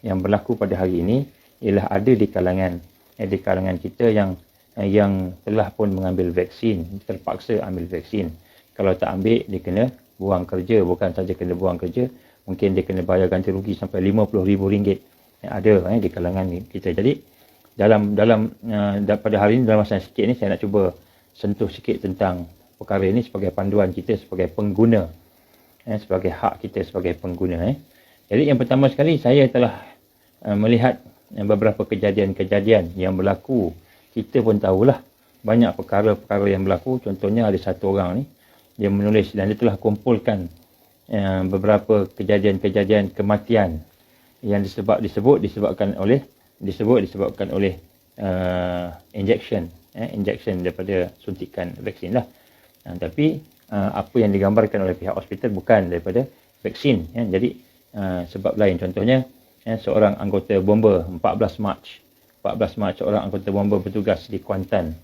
yang berlaku pada hari ini ialah ada di kalangan kita yang telah pun mengambil vaksin, terpaksa ambil vaksin. Kalau tak ambil, dia kena buang kerja. Bukan saja kena buang kerja, mungkin dia kena bayar ganti rugi sampai RM50,000 yang ada di kalangan kita. Jadi pada hari ini, dalam masa sikit ni, saya nak cuba sentuh sikit tentang perkara ini sebagai panduan kita sebagai pengguna, sebagai hak kita sebagai pengguna. Jadi yang pertama sekali, saya telah melihat beberapa kejadian-kejadian yang berlaku. Kita pun tahulah banyak perkara-perkara yang berlaku. Contohnya ada satu orang ni, dia menulis dan dia telah kumpulkan beberapa kejadian-kejadian kematian yang disebabkan oleh injection daripada suntikan vaksin lah. Tapi apa yang digambarkan oleh pihak hospital bukan daripada vaksin. Jadi sebab lain, contohnya seorang anggota bomber 14 Mac seorang anggota bomber bertugas di Kuantan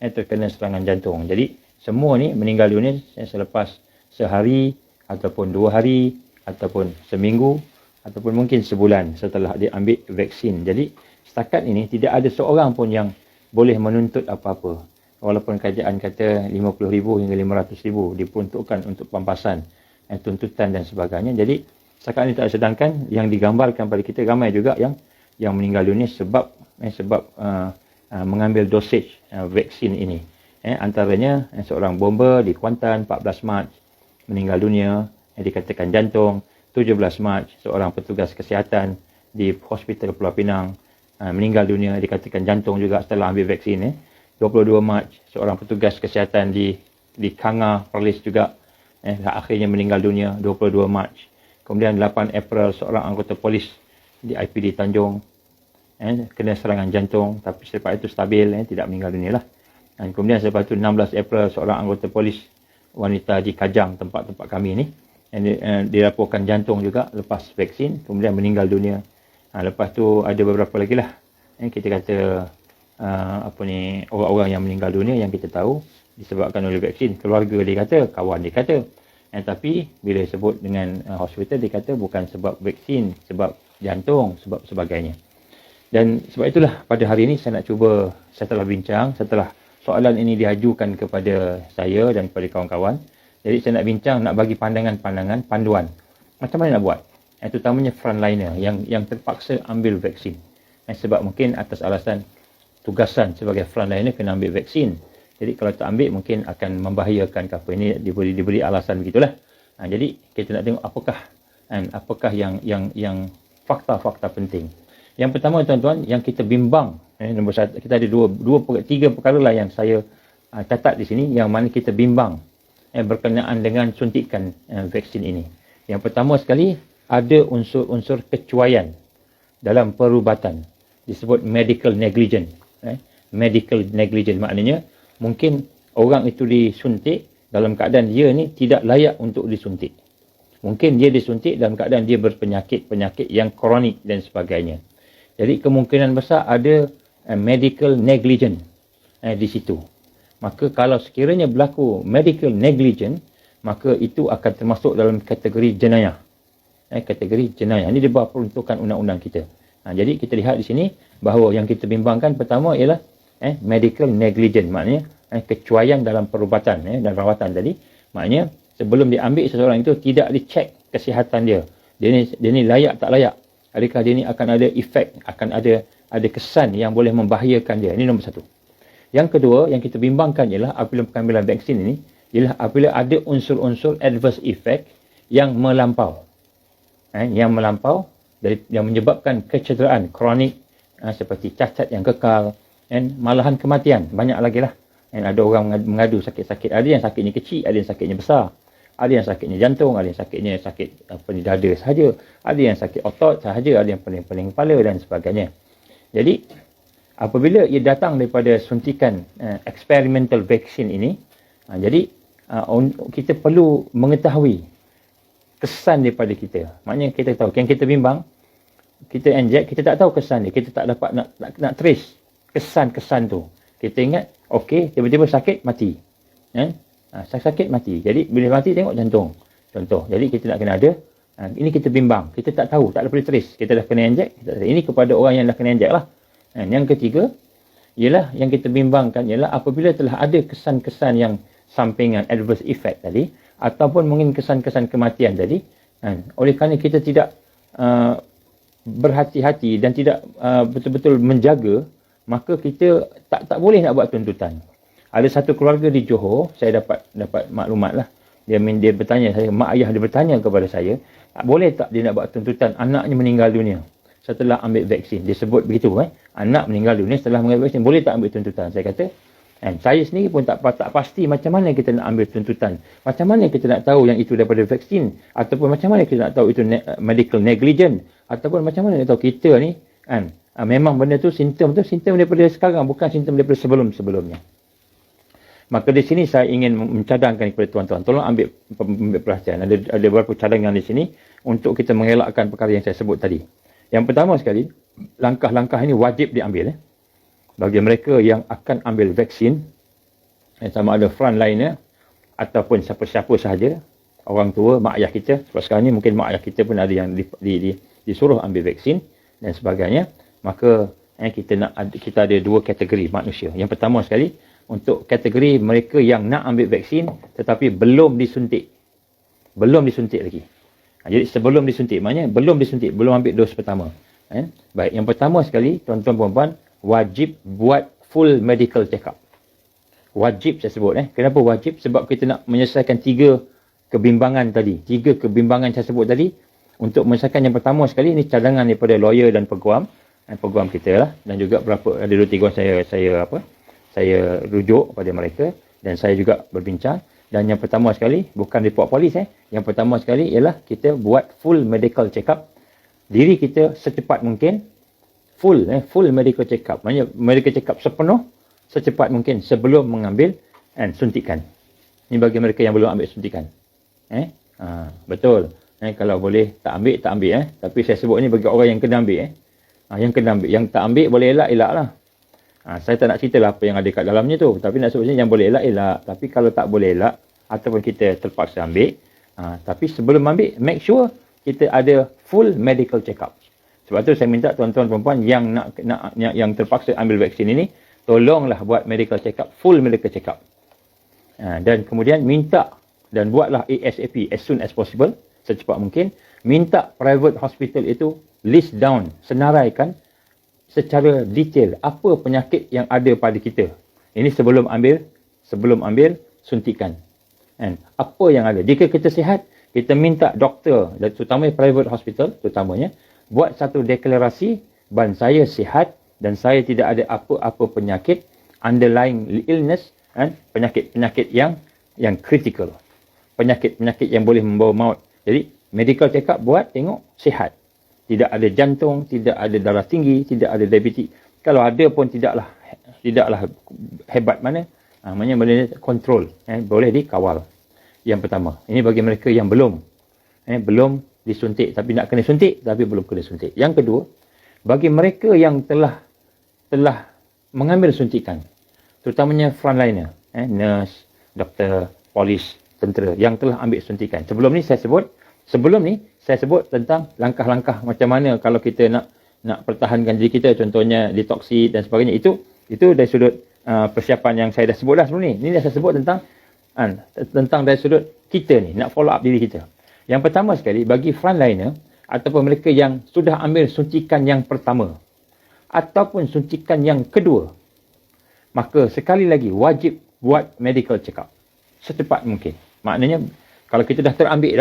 terkena serangan jantung. Jadi semua ni meninggal dunia selepas sehari ataupun 2 hari ataupun seminggu ataupun mungkin sebulan setelah dia ambil vaksin. Jadi setakat ini tidak ada seorang pun yang boleh menuntut apa-apa. Walaupun kerajaan kata RM50,000 hingga RM500,000 diperuntukkan untuk pampasan tuntutan dan sebagainya. Jadi setakat ini tak ada. Sedangkan yang digambarkan pada kita ramai juga yang meninggal dunia sebab mengambil dosage vaksin ini. Antaranya seorang bomber di Kuantan 14 Mac meninggal dunia, dikatakan jantung. 17 Mac seorang petugas kesihatan di Hospital Pulau Pinang meninggal dunia, dikatakan jantung juga setelah ambil vaksin. 22 Mac seorang petugas kesihatan di Kanga Perlis juga akhirnya meninggal dunia. 22 Mac. Kemudian 8 April seorang anggota polis di IPD Tanjung kena serangan jantung, tapi selepas itu stabil, tidak meninggal dunia lah. Dan kemudian selepas itu 16 April seorang anggota polis wanita di Kajang, tempat kami ni, dilaporkan jantung juga lepas vaksin, kemudian meninggal dunia. Lepas tu ada beberapa lagi lah, kita kata orang-orang yang meninggal dunia yang kita tahu disebabkan oleh vaksin. Keluarga dia kata, kawan dia kata, tapi bila sebut dengan hospital, dia kata bukan sebab vaksin, sebab jantung, sebab sebagainya. Dan sebab itulah pada hari ini saya nak cuba, setelah bincang, setelah soalan ini diajukan kepada saya dan kepada kawan-kawan, jadi saya nak bincang, nak bagi pandangan-pandangan, panduan. Macam mana nak buat? Terutamanya frontliner yang terpaksa ambil vaksin. Sebab mungkin atas alasan tugasan sebagai frontliner kena ambil vaksin. Jadi kalau tak ambil mungkin akan membahayakan ke apa. Ini diberi alasan begitulah. Jadi kita nak tengok apakah yang fakta-fakta penting. Yang pertama tuan-tuan, yang kita bimbang, nombor satu, kita ada tiga perkara lah yang saya catat di sini, yang mana kita bimbang berkenaan dengan suntikan vaksin ini. Yang pertama sekali, ada unsur-unsur kecuaian dalam perubatan. Disebut medical negligence. Medical negligence maknanya mungkin orang itu disuntik dalam keadaan dia ni tidak layak untuk disuntik. Mungkin dia disuntik dalam keadaan dia berpenyakit yang kronik dan sebagainya. Jadi kemungkinan besar ada medical negligence di situ. Maka kalau sekiranya berlaku medical negligence, maka itu akan termasuk dalam kategori jenayah. Kategori jenayah. Ini di bawah peruntukan undang-undang kita. Jadi kita lihat di sini bahawa yang kita bimbangkan pertama ialah medical negligence. Maknanya kecuaian dalam perubatan dan rawatan tadi. Maknanya sebelum diambil seseorang itu tidak dicek kesihatan dia. Dia ni layak tak layak. Adakah dia ni akan ada efek, akan ada kesan yang boleh membahayakan dia. Ini nombor satu. Yang kedua, yang kita bimbangkan ialah apabila pengambilan vaksin ini, ialah apabila ada unsur-unsur adverse effect yang melampau. Yang melampau, yang menyebabkan kecederaan kronik, seperti cacat yang kekal, malahan kematian. Banyak lagi lah. Ada orang mengadu sakit-sakit. Ada yang sakitnya kecil, ada yang sakitnya besar. Ada yang sakitnya jantung, ada yang sakitnya sakit dada sahaja, ada yang sakit otot sahaja, ada yang pening-pening kepala dan sebagainya. Jadi apabila ia datang daripada suntikan experimental vaksin ini, jadi kita perlu mengetahui kesan daripada kita. Maknanya kita tahu, yang kita bimbang, kita inject, kita tak tahu kesan dia, kita tak dapat nak trace kesan-kesan tu. Kita ingat, okey, tiba-tiba sakit, mati. Sakit mati. Jadi bila mati tengok jantung. Contoh. Jadi kita nak kena ada Ini kita bimbang, kita tak tahu, tak boleh trace. Kita dah kena injek, ini kepada orang yang dah kena injek lah. Yang ketiga, ialah yang kita bimbangkan ialah apabila telah ada kesan-kesan yang sampingan, adverse effect tadi, ataupun mungkin kesan-kesan kematian tadi, oleh kerana kita tidak berhati-hati dan tidak betul-betul menjaga, maka kita tak boleh nak buat tuntutan. Ada satu keluarga di Johor, saya dapat maklumat lah. Dia bertanya saya, mak ayah dia bertanya kepada saya, boleh tak dia nak buat tuntutan anaknya meninggal dunia setelah ambil vaksin. Dia sebut begitu, anak meninggal dunia setelah mengambil vaksin, boleh tak ambil tuntutan? Saya kata, saya sendiri pun tak pasti macam mana kita nak ambil tuntutan. Macam mana kita nak tahu yang itu daripada vaksin, ataupun macam mana kita nak tahu itu medical negligence, ataupun macam mana nak tahu kita ni memang benda tu simptom daripada sekarang, bukan simptom daripada sebelum-sebelumnya. Maka di sini saya ingin mencadangkan kepada tuan-tuan, tolong ambil perhatian. Ada beberapa cadangan di sini untuk kita mengelakkan perkara yang saya sebut tadi. Yang pertama sekali, langkah-langkah ini wajib diambil bagi mereka yang akan ambil vaksin, sama ada frontliner ataupun siapa-siapa sahaja, orang tua, mak ayah kita. Sebab sekarang ni mungkin mak ayah kita pun ada yang disuruh ambil vaksin dan sebagainya. Maka kita ada dua kategori manusia. Yang pertama sekali, untuk kategori mereka yang nak ambil vaksin tetapi belum disuntik. Belum disuntik lagi. Jadi sebelum disuntik, maknanya belum disuntik, belum ambil dos pertama. Baik, yang pertama sekali, tuan-tuan puan-puan, wajib buat full medical check-up. Wajib saya sebut. Kenapa wajib? Sebab kita nak menyelesaikan tiga kebimbangan tadi. Tiga kebimbangan saya sebut tadi. Untuk menyelesaikan yang pertama sekali, ini cadangan daripada lawyer dan peguam. Peguam kita lah. Dan juga ada 2-3 orang saya rujuk pada mereka. Dan saya juga berbincang. Dan yang pertama sekali, bukan report polis. Yang pertama sekali ialah kita buat full medical check-up. Diri kita secepat mungkin. Full medical check-up. Maksudnya medical check-up sepenuh, secepat mungkin sebelum mengambil suntikan. Ini bagi mereka yang belum ambil suntikan. Betul. Kalau boleh tak ambil. Tapi saya sebut ni bagi orang yang kena ambil. Yang kena ambil. Yang tak ambil boleh elak lah. Saya tak nak cerita lah apa yang ada kat dalamnya tu. Tapi nak sebut yang boleh elak. Tapi kalau tak boleh elak, ataupun kita terpaksa ambil, tapi sebelum ambil, make sure kita ada full medical check-up. Sebab tu saya minta tuan-tuan perempuan yang yang terpaksa ambil vaksin ini, tolonglah buat medical check-up, full medical check-up. Dan kemudian minta dan buatlah ASAP, as soon as possible, secepat mungkin. Minta private hospital itu list down, senaraikan secara detail apa penyakit yang ada pada kita. Ini sebelum ambil suntikan. Apa yang ada. Jika kita sihat, kita minta doktor, dan terutamanya private hospital, terutamanya, buat satu deklarasi, bahawa saya sihat dan saya tidak ada apa-apa penyakit, underlying illness, penyakit-penyakit yang critical. Penyakit-penyakit yang boleh membawa maut. Jadi, medical check-up buat, tengok, sihat. Tidak ada jantung, tidak ada darah tinggi, tidak ada diabetes. Kalau ada pun tidaklah hebat mana. Maknanya benda ni kontrol. Boleh dikawal. Yang pertama. Ini bagi mereka yang belum disuntik. Tapi nak kena suntik, tapi belum kena suntik. Yang kedua, bagi mereka yang telah mengambil suntikan. Terutamanya frontliner. Nurse, doktor, polis, tentera yang telah ambil suntikan. Sebelum ni saya sebut tentang langkah-langkah macam mana kalau kita nak pertahankan diri kita, contohnya detoksi dan sebagainya. Itu dari sudut persiapan yang saya dah sebut dah sebelum ni. Ini dah saya sebut tentang dari sudut kita ni, nak follow up diri kita. Yang pertama sekali, bagi frontliner ataupun mereka yang sudah ambil suntikan yang pertama ataupun suntikan yang kedua, maka sekali lagi wajib buat medical check-up secepat mungkin. Maknanya kalau kita dah terambil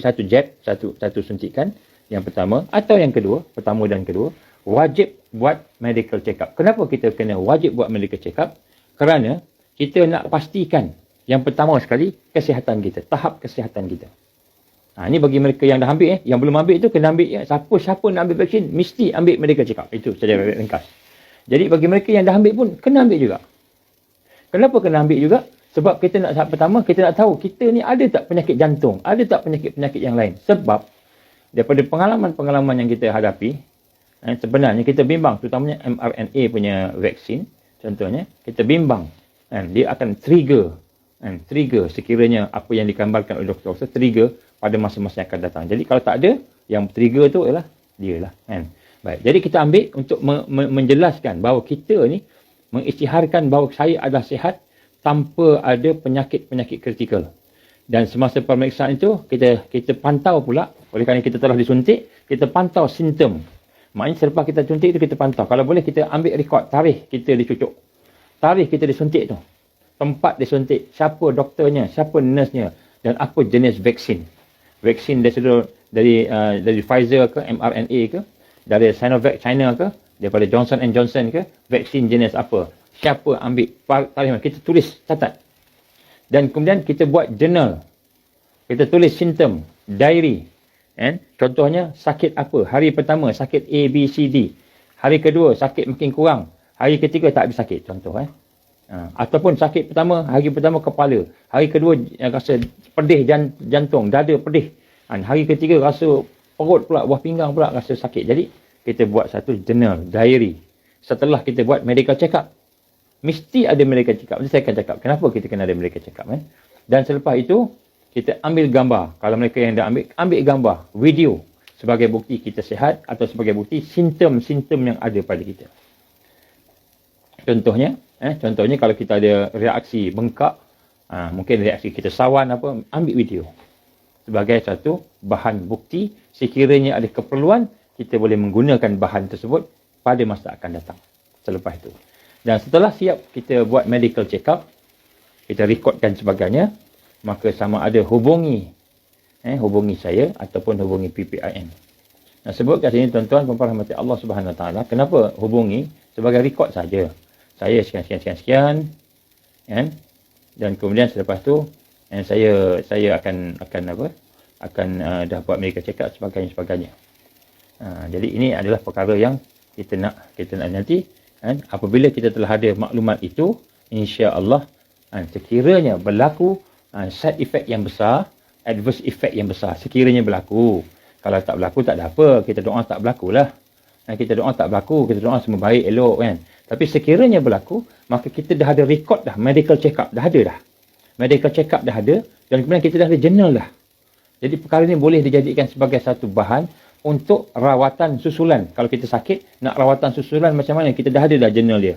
satu jab, satu suntikan yang pertama atau yang kedua, pertama dan kedua, wajib buat medical check-up. Kenapa kita kena wajib buat medical check-up? Kerana kita nak pastikan yang pertama sekali kesihatan kita, tahap kesihatan kita. Ini bagi mereka yang dah ambil, yang belum ambil itu kena ambil. Siapa nak ambil vaksin mesti ambil medical check-up. Itu secara ringkas. Jadi bagi mereka yang dah ambil pun kena ambil juga. Kenapa kena ambil juga? Sebab kita nak, tahap pertama, kita nak tahu kita ni ada tak penyakit jantung, ada tak penyakit-penyakit yang lain. Sebab daripada pengalaman-pengalaman yang kita hadapi, sebenarnya kita bimbang, terutamanya mRNA punya vaksin, contohnya, kita bimbang. Dia akan trigger sekiranya apa yang digambarkan oleh doktor, trigger pada masa-masa yang akan datang. Jadi kalau tak ada, yang trigger tu ialah dia lah. Kan? Baik. Jadi kita ambil untuk menjelaskan bahawa kita ni mengisytiharkan bahawa saya adalah sihat tanpa ada penyakit-penyakit kritikal. Dan semasa pemeriksaan itu, kita pantau pula, oleh kerana kita telah disuntik, kita pantau simptom. Maknanya selepas kita suntik itu kita pantau. Kalau boleh kita ambil rekod tarikh kita dicucuk. Tarikh kita disuntik tu. Tempat disuntik, siapa doktornya, siapa nurse-nya dan apa jenis vaksin. Vaksin dari Pfizer ke, mRNA ke, dari Sinovac China ke, daripada Johnson & Johnson ke, vaksin jenis apa. Siapa ambil tarikh, kita tulis, catat. Dan kemudian kita buat journal. Kita tulis simptom, diary. Contohnya sakit apa? Hari pertama sakit A, B, C, D. Hari kedua sakit makin kurang. Hari ketiga tak habis sakit. Contoh. Ataupun sakit pertama, hari pertama kepala. Hari kedua rasa pedih jantung, dada pedih. Hari ketiga rasa perut pula, buah pinggang pula rasa sakit. Jadi kita buat satu journal, diary. Setelah kita buat medical check up. Mesti ada medical check up. Nanti saya akan cakap kenapa kita kena ada medical check up. Dan selepas itu, kita ambil gambar. Kalau mereka yang dah ambil gambar, video sebagai bukti kita sihat atau sebagai bukti simptom-simptom yang ada pada kita. Contohnya kalau kita ada reaksi bengkak, mungkin reaksi kita sawan apa, ambil video sebagai satu bahan bukti. Sekiranya ada keperluan, kita boleh menggunakan bahan tersebut pada masa akan datang. Selepas itu. Dan setelah siap kita buat medical check up, kita rekodkan sebagainya, maka sama ada hubungi saya ataupun hubungi PPIM. Nah, sebut kat sini tuan-tuan dan puan-puan rahmati Allah Subhanahu Wa Taala, kenapa hubungi? Sebagai rekod saja. Saya sekian kan? Dan kemudian selepas tu saya akan dah buat medical check up sebagainya. Jadi ini adalah perkara yang kita nak nanti kan? Apabila kita telah ada maklumat itu, insya-Allah sekiranya berlaku side effect yang besar, adverse effect yang besar, sekiranya berlaku. Kalau tak berlaku, tak ada apa. Kita doa tak berlakulah. Kita doa tak berlaku, kita doa semua baik, elok kan. Tapi sekiranya berlaku, maka kita dah ada rekod dah, medical check up dah ada dah. Medical check up dah ada, dan kemudian kita dah ada journal dah. Jadi perkara ini boleh dijadikan sebagai satu bahan untuk rawatan susulan. Kalau kita sakit, nak rawatan susulan macam mana, kita dah ada dah journal dia.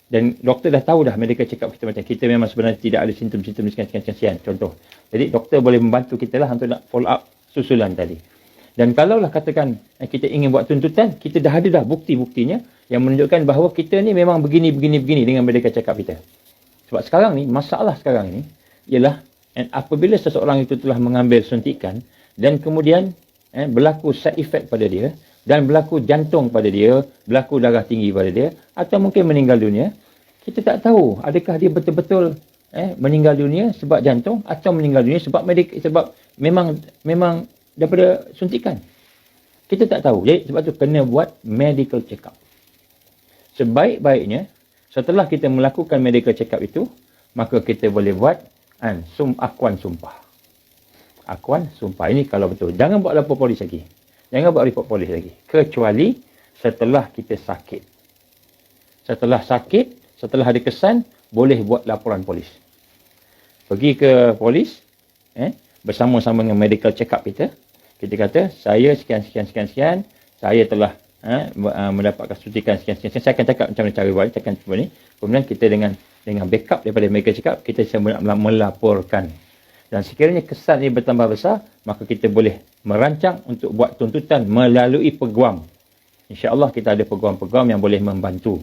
Dan doktor dah tahu dah medical check up kita macam kita memang sebenarnya tidak ada simptom-simptom sekian contoh. Jadi doktor boleh membantu kita lah untuk nak follow up susulan tadi. Dan kalaulah katakan kita ingin buat tuntutan, kita dah ada dah bukti-buktinya yang menunjukkan bahawa kita ni memang begini dengan medical check up kita. Sebab sekarang ni, masalah sekarang ni ialah apabila seseorang itu telah mengambil suntikan dan kemudian berlaku side effect pada dia, dan berlaku jantung pada dia, berlaku darah tinggi pada dia, atau mungkin meninggal dunia, kita tak tahu adakah dia betul-betul meninggal dunia sebab jantung atau meninggal dunia sebab memang daripada suntikan. Kita tak tahu. Jadi sebab tu kena buat medical check up. Sebaik-baiknya, setelah kita melakukan medical check up itu, maka kita boleh buat akuan sumpah. Akuan sumpah ini kalau betul. Jangan buat lapor polis lagi. Jangan buat report polis lagi. Kecuali setelah kita sakit. Setelah sakit, setelah ada kesan, boleh buat laporan polis. Pergi ke polis, bersama-sama dengan medical check up kita. Kita kata, saya sekian, saya telah mendapatkan suntikan sekian. Saya akan cakap macam mana cara buat, saya akan cuba ni. Kemudian kita dengan backup daripada medical check up, kita melaporkan. Dan sekiranya kesan ini bertambah besar, maka kita boleh merancang untuk buat tuntutan melalui peguam. InsyaAllah kita ada peguam-peguam yang boleh membantu